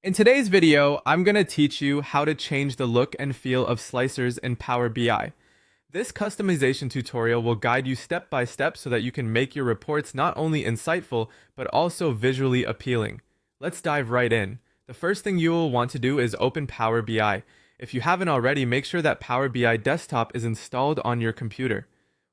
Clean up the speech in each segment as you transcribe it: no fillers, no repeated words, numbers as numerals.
In today's video, I'm going to teach you how to change the look and feel of slicers in Power BI. This customization tutorial will guide you step by step so that you can make your reports not only insightful, but also visually appealing. Let's dive right in. The first thing you will want to do is open Power BI. If you haven't already, make sure that Power BI Desktop is installed on your computer.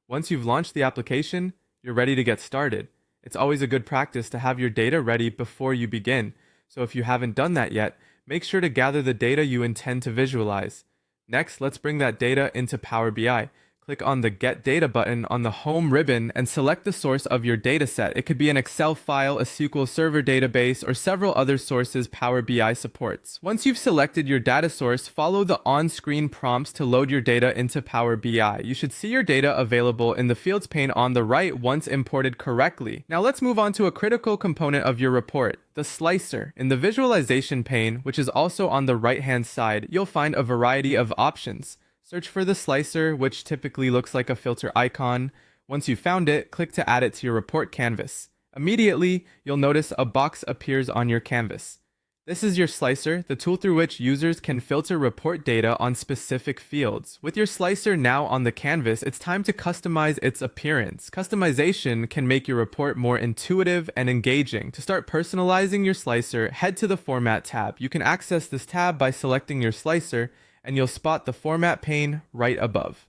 Once you've launched the application, you're ready to get started. It's always a good practice to have your data ready before you begin. So if you haven't done that yet, make sure to gather the data you intend to visualize. Next, let's bring that data into Power BI. Click on the Get Data button on the Home ribbon and select the source of your dataset. It could be an Excel file, a SQL Server database, or several other sources Power BI supports. Once you've selected your data source, follow the on-screen prompts to load your data into Power BI. You should see your data available in the Fields pane on the right once imported correctly. Now let's move on to a critical component of your report, the slicer. In the visualization pane, which is also on the right-hand side, you'll find a variety of options. Search for the slicer, which typically looks like a filter icon. Once you've found it, click to add it to your report canvas. Immediately, you'll notice a box appears on your canvas. This is your slicer, the tool through which users can filter report data on specific fields. With your slicer now on the canvas, it's time to customize its appearance. Customization can make your report more intuitive and engaging. To start personalizing your slicer, head to the Format tab. You can access this tab by selecting your slicer, and you'll spot the Format pane right above.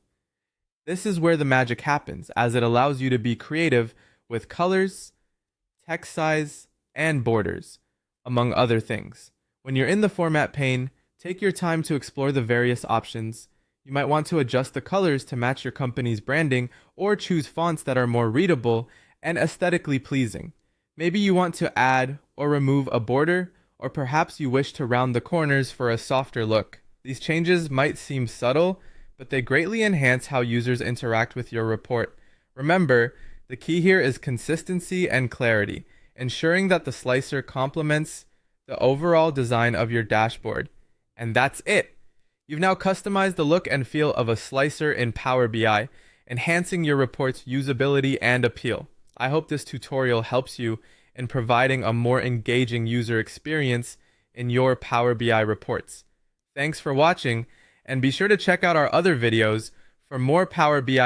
This is where the magic happens, as it allows you to be creative with colors, text size, and borders, among other things. When you're in the Format pane, take your time to explore the various options. You might want to adjust the colors to match your company's branding, or choose fonts that are more readable and aesthetically pleasing. Maybe you want to add or remove a border, or perhaps you wish to round the corners for a softer look. These changes might seem subtle, but they greatly enhance how users interact with your report. Remember, the key here is consistency and clarity, ensuring that the slicer complements the overall design of your dashboard. And that's it! You've now customized the look and feel of a slicer in Power BI, enhancing your report's usability and appeal. I hope this tutorial helps you in providing a more engaging user experience in your Power BI reports. Thanks for watching, and be sure to check out our other videos for more Power BI